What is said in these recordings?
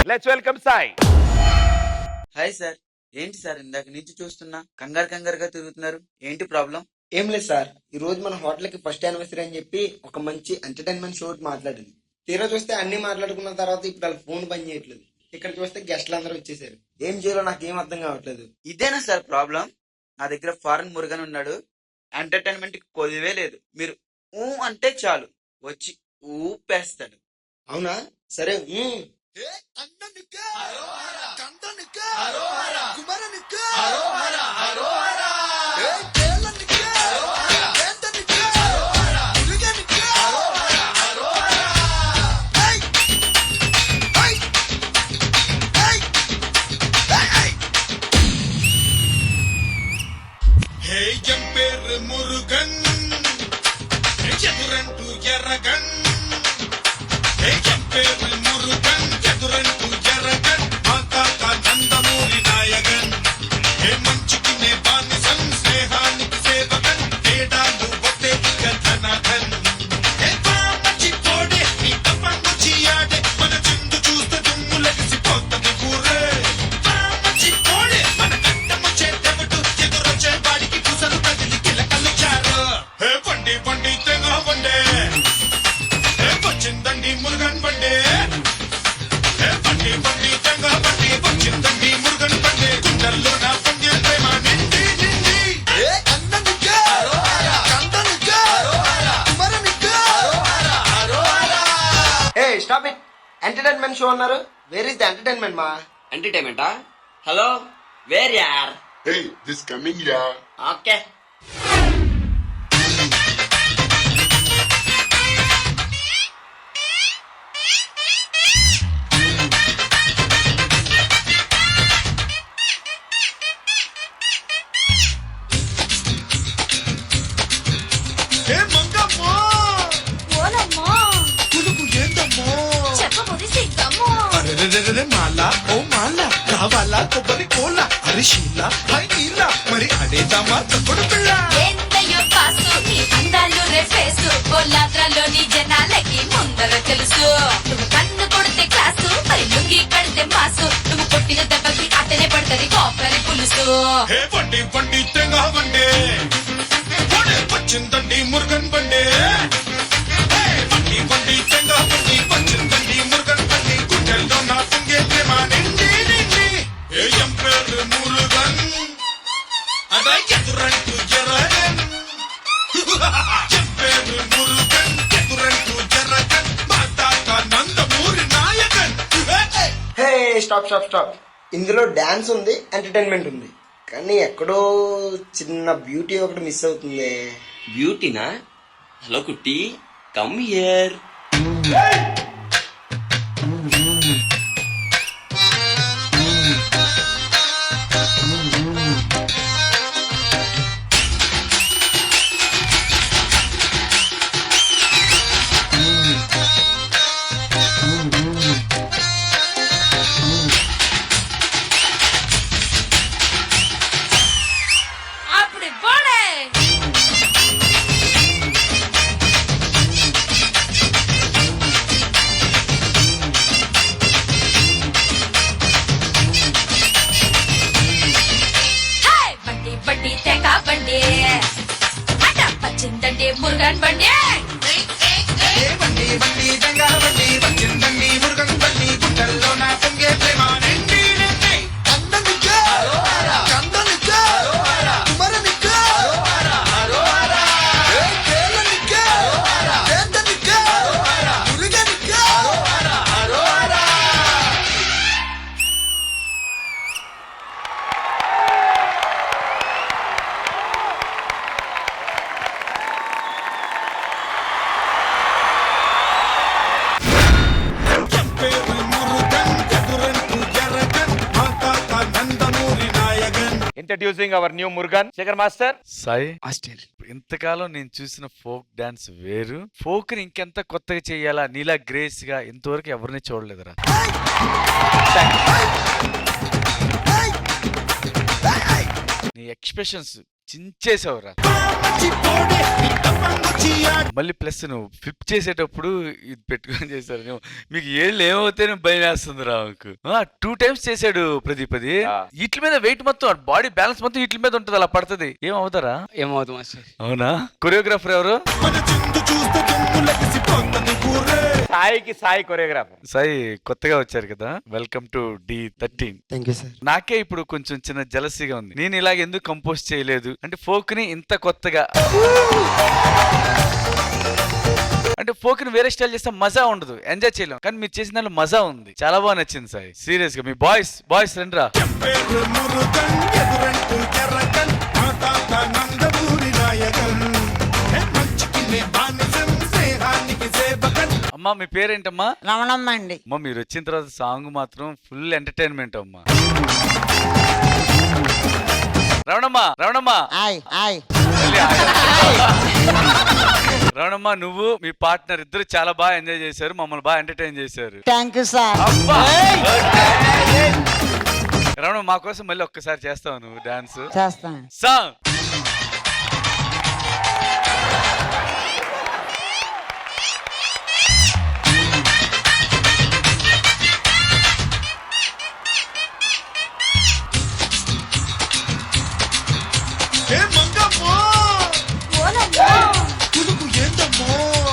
Let's welcome Sai. Hi sir. ఏంటి sir ఇందాక నుంచి చూస్తున్నా కంగారుగా తిరుగుతున్నారు, ఏంటి ప్రాబ్లం? ఏం లేదు సార్, ఈ రోజు మన హోటల్ కి ఫస్ట్ యానివర్సరీ అని చెప్పి ఒక మంచి ఎంటర్టైన్మెంట్ షో మాట్లాడింది. తీరా చూస్తే అన్ని మాట్లాడుకున్న తర్వాత ఇప్పుడు వాళ్ళ ఫోన్ పని చేయట్లేదు. ఇక్కడ చూస్తే గెస్ట్లు అందరూ వచ్చేసారు. ఏం చేయాలో నాకేం అర్థం కావట్లేదు. ఇదేనా సార్ ప్రాబ్లం? నా దగ్గర ఫారెన్ మురుగన్ ఉన్నాడు, ఎంటర్టైన్మెంట్ కి కొదివే లేదు. మీరు ఊ అంటే చాలు వచ్చి ఊపేస్తాడు. అవునా? సరే. మురుగన్ ఎదురంటూ ఎర్రగన్ మురుగన్ ఎదురంటూ ఎర్రగన్ మాతా నందమూరి నాయగన్ ఏ మంచికి నే బానిసన్ స్నేహానికి సేవకన్ తేడాలు ఒకే ధనధన్ మంచి తోడే నీ తప్పంచి ఆడే మన చిందు చూస్తే దుమ్ము లగిసిపోతుంది కూరే మంచి తోడే మన కట్టము చేతబట్టు ఎదురొచ్చే వాడికి కుసలు కదిలి కిలకలు చారు బండి బండి తెగ బండే వచ్చిందండి మురుగన్ బండే బండి బండి తెగ బండి వచ్చిందండి మురుగన్ బండే గుండెల్లో నా పొంగే ప్రేమ నిండి నిండి ఏ స్టాప్ ఇట్. ఎంటర్టైన్మెంట్ షో అన్నారు, వేర్ ఇస్ ద ఎంటర్టైన్మెంట్ మా? ఎంటర్టైన్మెంటా? Hello, where are? Hey, this coming, yeah. Okay. ఏ మంగమ్మా ఓలమ్మా పులుగు ఏందమ్మా చెప్పబోది సిగ్గమ్మా అరెరెరెరె మాలా ఓ మాలా కావాలా కొబ్బరి కోలా అరిశీల హై నీలా మరి అడేదామా తప్పుడు పిల్ల ఏందయ్యో కాసు నీ అందాలు రేపేసు కోలాద్రలోని జనాలకి ముందర తెలుసు నువ్వు కన్ను కొడితే క్లాసు మరి లుంగి కడితే మాసు నువ్వు కొట్టిన దెబ్బకి అతనే పడతది కాపరి పులుసు హే బండి బండి తెంగ బండే వచ్చిందండి మురుగన్ బండే బండి బండి తెంగ బండి వచ్చిందండి మురుగన్ బండి గుండెల్లో నా పొంగే ప్రేమ నిండి నిండి ఏం పేరు మురుగన్ అదా ఎదురంటూ జరగన్ ఏం పేరు మురుగన్ ఎదురంటూ జరగన్ మాతా నందమూరి నాయకన్ హే స్టాప్ స్టాప్ స్టాప్. ఇందులో డాన్స్ ఉంది, ఎంటర్టైన్మెంట్ ఉంది, కానీ ఎక్కడో చిన్న బ్యూటీ ఒకటి మిస్ అవుతుంది. బ్యూటీనా? హలో కుట్టి, కమ్ హియర్. అప్పుడు పోడే హే బండి బండి తెగ బండి అట పచ్చిందండి మురుగన్ బండి బండి బండి తెంగ బండి వచ్చిందండి మురుగన్ బండి గుండెల్లో నా పొంగే ప్రేమ నిండి నిండి introducing our new Murugan. Shekhar master. Sai master, ఇంతకాలం నేను చూసిన ఫోక్ డాన్స్ వేరు. ఫోక్ ని ఇంకెంత కొత్తగా చెయ్యాలా, నీలా గ్రేస్ గా ఇంతవరకు ఎవరిని చూడలేదురా. నీ ఎక్స్ప్రెషన్స్ చించేసావురా. మళ్ళీ ప్లస్ నువ్వు ఫ్లిప్ చేసేటప్పుడు ఇది పెట్టుకొని చేశారు. మీకు ఏళ్ళు ఏమవుతాయని భయం వేస్తుంది రావుకు. 2 times చేశాడు ప్రదీప్. అది వీటి మీద వెయిట్ మొత్తం బాడీ బ్యాలెన్స్ మొత్తం వీటి మీద ఉంటుంది, అలా పడుతుంది. ఏమవుతారా? ఏమవుతుంది మాస్టర్? అవునా? కొరియోగ్రాఫర్ ఎవరు? సాయికి సాయి కొరియోగ్రాఫర్. సాయి కొత్తగా వచ్చారు కదా, welcome to D13. Thank you sir. నాకే ఇప్పుడు కొంచెం చిన్న జలసీగా ఉంది. నేను ఇలాగ ఎందుకు కంపోజ్ చేయలేదు అంటే ఫోక్ ని ఇంత కొత్తగా, అంటే ఫోక్ ని వేరే స్టైల్ చేస్తే మజా ఉండదు, ఎంజాయ్ చేయలేం. కానీ మీరు చేసిన దాంట్లో మజా ఉంది, చాలా బాగా నచ్చింది సాయి. సీరియస్ గా మీ బాయ్స్ రండిరా. అమ్మా మీ పేరేంటమ్మా? రమణమ్మ అండి. అమ్మా మీరు వచ్చిన తర్వాత సాంగ్ మాత్రం ఫుల్ ఎంటర్టైన్మెంట్ అమ్మా. రమణమ్మ ఆయ్ ఆయ్. రమణమ్మ నువ్వు మీ పార్ట్నర్ ఇద్దరు చాలా బాగా ఎంజాయ్ చేశారు, మమ్మల్ని బాగా ఎంటర్టైన్ చేశారు. Thank you sir. రమణ మా కోసం మళ్ళీ ఒక్కసారి చేస్తావు నువ్వు డాన్స్? చేస్తాను. సాంగ్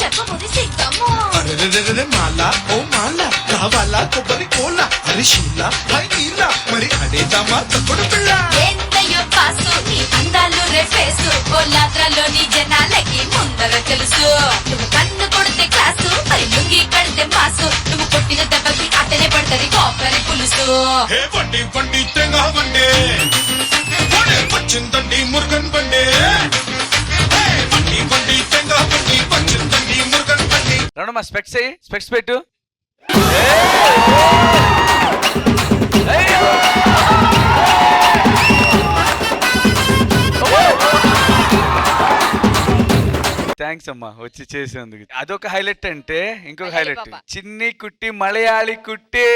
చెప్పబోతే సిగ్గమ్మో. మాలా ఓ మాలా కావాలా కొబ్బరి కోల అరిశీల హైనీల మరి అడేదామా తప్పుడు పిల్ల. ఏందయ్యో కాసు నీ అందాలు రేపేసు కోలాత్రలోని జనాలకి ముందర తెలుసు. నువ్వు కన్ను కొడితే క్లాసు మరి లుంగి కడితే మాసు. నువ్వు కొట్టిన దెబ్బకి అతనే పడతది కోపరి పులుసు. హే వండి వండి తెంగా వండే వచ్చిందండి మురుగన్ బండే. వండి వండి తెంగా వండి వచ్చిందండి మురుగన్ బండి. రమణమ్మ స్పెక్స్ పెట్టు. థ్యాంక్స్ అమ్మా వచ్చి చేసేందుకు. అదొక హైలైట్ అంటే ఇంకొక హైలైట్ చిన్ని కుట్టి మలయాళి కుట్టి.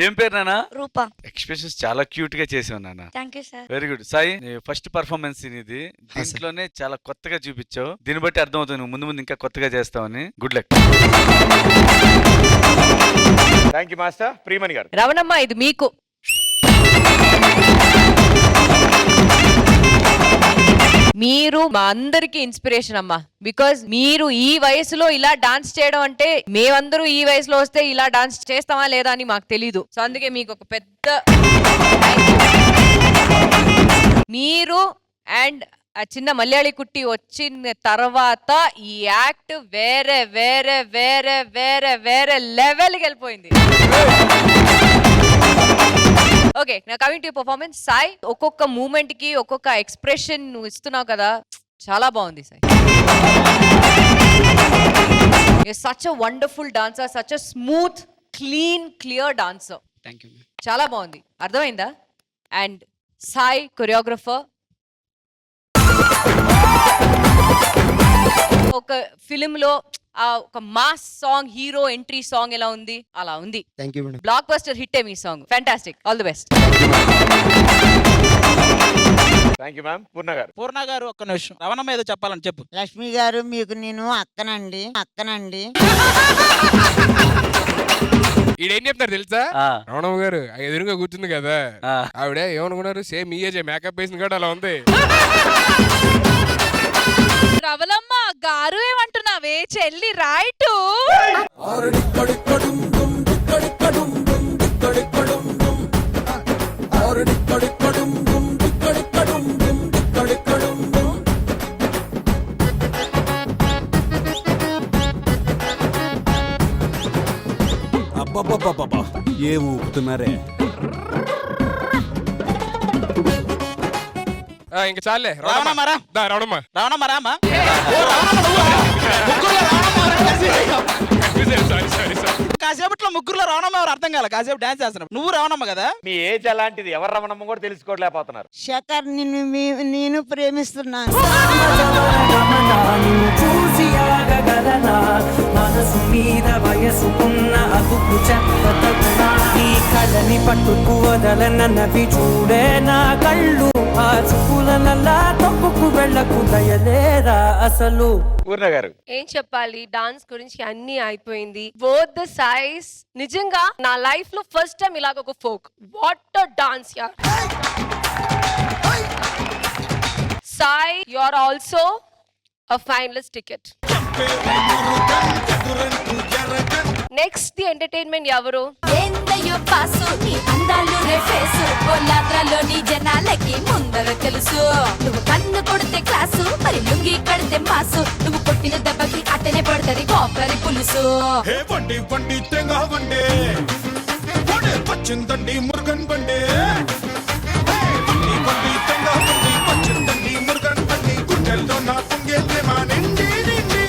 ఏం పేరు నాన్న? రూపా. ఎక్స్ప్రెషన్స్ చాలా క్యూట్ గా చేసావు నాన్న. Thank you sir. Very good. Sai first performance ఇది, దీంట్లోనే చాలా కొత్తగా చూపించావు. దీన్ని బట్టి అర్థమవుతుంది నువ్వు ముందు ముందు ఇంకా కొత్తగా చేస్తావని. Good luck. Thank you master. Priyamani గారు. రమణమ్మ ఇది మీకు. మీరు మా అందరికి ఇన్స్పిరేషన్ అమ్మా. బికాజ్ మీరు ఈ వయసులో ఇలా డాన్స్ చేయడం అంటే మేమందరూ ఈ వయసులో వస్తే ఇలా డాన్స్ చేస్తామా లేదా అని మాకు తెలీదు. సో అందుకే మీకు ఒక పెద్ద మీరు అండ్ ఆ చిన్న మలయాళి కుట్టి వచ్చిన తర్వాత ఈ యాక్ట్ వేరే వేరే వేరే వేరే వేరే లెవెల్కి వెళ్ళిపోయింది. ఓకే నా కమింగ్ టు పర్ఫార్మెన్స్. సాయి ఒక్కొక్క మూమెంట్ కి ఒక్కొక్క ఎక్స్ప్రెషన్ నువ్వు ఇస్తున్నావు కదా, చాలా బాగుంది Sai. Such a wonderful dancer, such a smooth clean clear dancer. Thank you. చాలా బాగుంది, అర్థమైందా? And Sai choreographer. ఒక ఫిలిం లో ఒక mass song hero entry song ఎలా ఉంది అలా ఉంది. Thank you madam. Blockbuster hit మీ song. Fantastic. All the best. Thank you ma'am. Purna garu ఒక్క నిమిషం. రమణమ్మ ఏదో చెప్పాలని చెప్పు. లక్ష్మి గారు మీకు నేను అక్కనండి. ఈడేం చెప్తారు తెలుసా? రమణమ్మ గారు ఎదురుగా కూర్చుంది కదా, ఆవిడ ఏమనుకున్నారు? సేమ్ ఈ ఏజ్ మేకప్ వేసిన కూడా అలా ఉంది. రవలమ్మ గారు ఏమంటున్నావే చెల్లి రైట్? అబ్బబ్బబ్బబ్బా ఏ ఊపుతున్నారే. ఇంకా చాలే. రావణమ్మారా రావణమ్మ రామా. కాసేపట్లో ముగ్గురులో రావణమ్మ ఎవరు అర్థం కాలే. కాసేపు డాన్స్ చేస్తున్నాం. నువ్వు రావణమ్మ కదా? మీ ఏజ్ అలాంటిది, ఎవరు రమణమ్మ కూడా తెలుసుకోలేకపోతున్నారు. శేఖర్ నేను ప్రేమిస్తున్నాను. మనసు మీద వయసుకున్న అదుపు చెప్పని పట్టుకుని వదలనవి చూడే నా కళ్ళు ఆ చుకుల నల్లా తప్పుకు వెళ్ళకు దయలేరా అసలు. పూర్ణ గారు ఏం చెప్పాలి, డాన్స్ గురించి అన్ని అయిపోయింది. బోత్ ద సైజ్ నిజంగా నా లైఫ్ లో ఫస్ట్ టైం ఇలాగ ఒక ఫోక్. వాట్ అ డాన్స్ యార్. Sai, you are also a finalist ticket. Next the entertainment ఎవరు? ఏందయ్యో పాసు నీ అందాలు రేఫేసు బొల్లాద్రలోని జనాలకి ముందర తెలుసు. నువ్వు కన్ను కొడితే క్లాసు, మరి లుంగి కడితే మాసు. నువ్వు కొట్టిన దెబ్బకి అట్టనే పడతది కొబ్బరి పులుసు. హే బండి బండి తెంగా బండి బండి వచ్చిందండి మురుగన్ బండి. హే బండి బండి తెంగా బండి వచ్చిందండి మురుగన్ బండి. గుండెల్లో నా పొంగే ప్రేమ నిండి నిండి.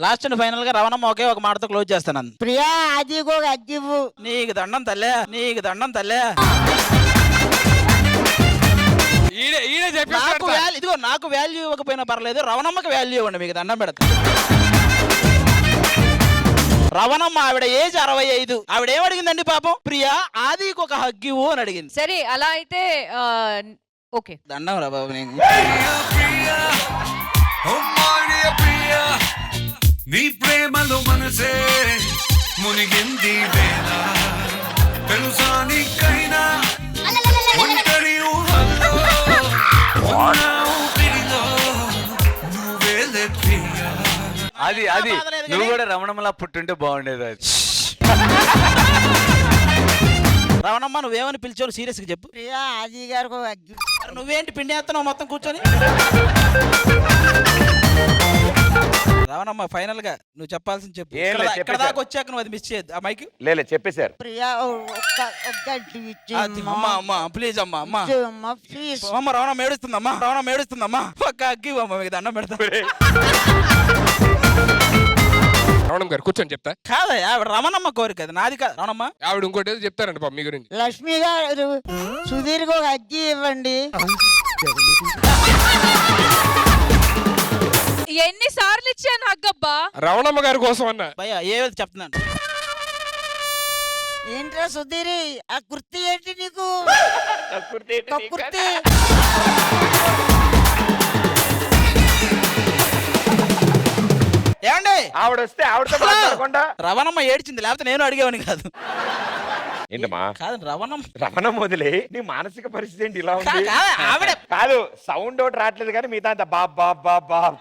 లాస్ట్ అండ్ ఫైనల్ గా రవణమ్మ ఒకే ఒక మాటతో క్లోజ్ చేస్తాను. ప్రియా అది ఒక అగ్గివ్వు. నీకు దండం తల్లే, నీకు దండం తల్లే. ఈడే చెప్పేస్తాడు సార్. ఇదిగో నాకు వాల్యూ ఇవ్వకపోయినా పర్లేదు, రవణమ్మకి వాల్యూ ఇవ్వండి, మీకు దండం పెడతా. రవణమ్మ ఆవిడ ఏజ్ 65. ఆవిడ ఏమడిగిందండి పాపం? ప్రియా ఆదికి ఒక హగ్గివు అని అడిగింది. సరే అలా అయితే ఓకే. దండం రా బాబు నేను. నీ ప్రేమలో మనసే మునిగింది వేళ తెలుసా నీకైనా ఒంటరి ఊహల్లో ఉన్న ఊపిరిలో నువ్వేలే ప్రియా. అది నువ్వు కూడా రమణమ్మలా పుట్టుంటే బాగుండేది. అది రవణమ్మ నువ్వేమని పిలిచావు సీరియస్ గా చెప్పు. ప్రియా ఆది గారికి ఒక అగ్గి. మరి నువ్వేంటి పిండి వేస్తున్నావు మొత్తం కూర్చొని? రవణమ్మ ఫైనల్ గా నువ్వు చెప్పాల్సింది చెప్పు. ఏం లేదు, ఇక్కడ దాకా వచ్చాక నువ్వు అది మిస్ చేయద్దు. ఆ మైక్ లేలే చెప్పేశారు. ప్రియా ఒక్క అమ్మ అమ్మ ప్లీజ్ అమ్మ అమ్మ ప్లీజ్. అమ్మ రవణమ్మ ఏడుస్తుందమ్మా, రవణమ్మ ఏడుస్తుందమ్మా. ఒక్క అగ్గి అమ్మ మీకు దండం పెడతా. రవణమ్మ గారు కూర్చొని చెప్తా. కాదయ్యా ఆవిడ రమణమ్మ కోరిక, అది నాది కాదు. రవణమ్మ ఆవిడ ఇంకోటి ఏదో చెప్తారంట పాపం మీ గురించి. లక్ష్మి గారు సుధీర్కి ఒక అగ్గి ఇవ్వండి. ఎన్నిసార్లు ఇచ్చాను హగ్గబ్బా? రవణమ్మ గారి కోసం అన్న. భయ్యా ఏది చెప్తున్నాను. ఏంట్రా సుధీరి ఆ కుర్తి ఏంటి నీకు? కక్కుర్తి ఏంటి నీకు? కుర్తి ఏమండి ఆవిడ వస్తే ఆవిడతో మాట్లాడకుండా రవణమ్మ ఏడ్చింది, లేకపోతే నేను అడిగేవాని కాదు. ఏంటమ్మా కాదు రవణమ్మ రమణం వదిలే నీ మానసిక పరిస్థితి ఏంటి ఇలా ఉంది? ఆవిడ కాదు సౌండ్ ఒకటి రావట్లేదు కానీ మిగతా అంతా Bob Bob Bob Bob.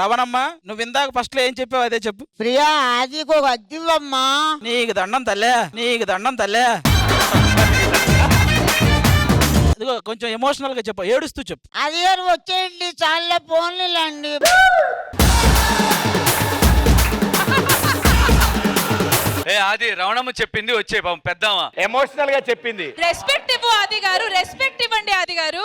Ravanamma నువ్వు ఇందాక ఫస్ట్ లో ఏం చెప్పావు అదే చెప్పు. ప్రియా ఆదికి ఒక అగ్గి ఇవ్వమ్మా. నీకు దండం తల్లే, నీకు దండం తల్లే. ఇదిగో కొంచెం ఎమోషనల్ గా చెప్పు, ఏడుస్తూ చెప్పు. అది గారు వచ్చేయండి, చాలా ఫోన్లేండి. అది రవణమ్మ చెప్పింది వచ్చే పాపం పెద్దమ్మ ఎమోషనల్ గా చెప్పింది. రెస్పెక్ట్ ఇవ్వు ఆది గారు, రెస్పెక్ట్ ఇవ్వండి ఆది గారు.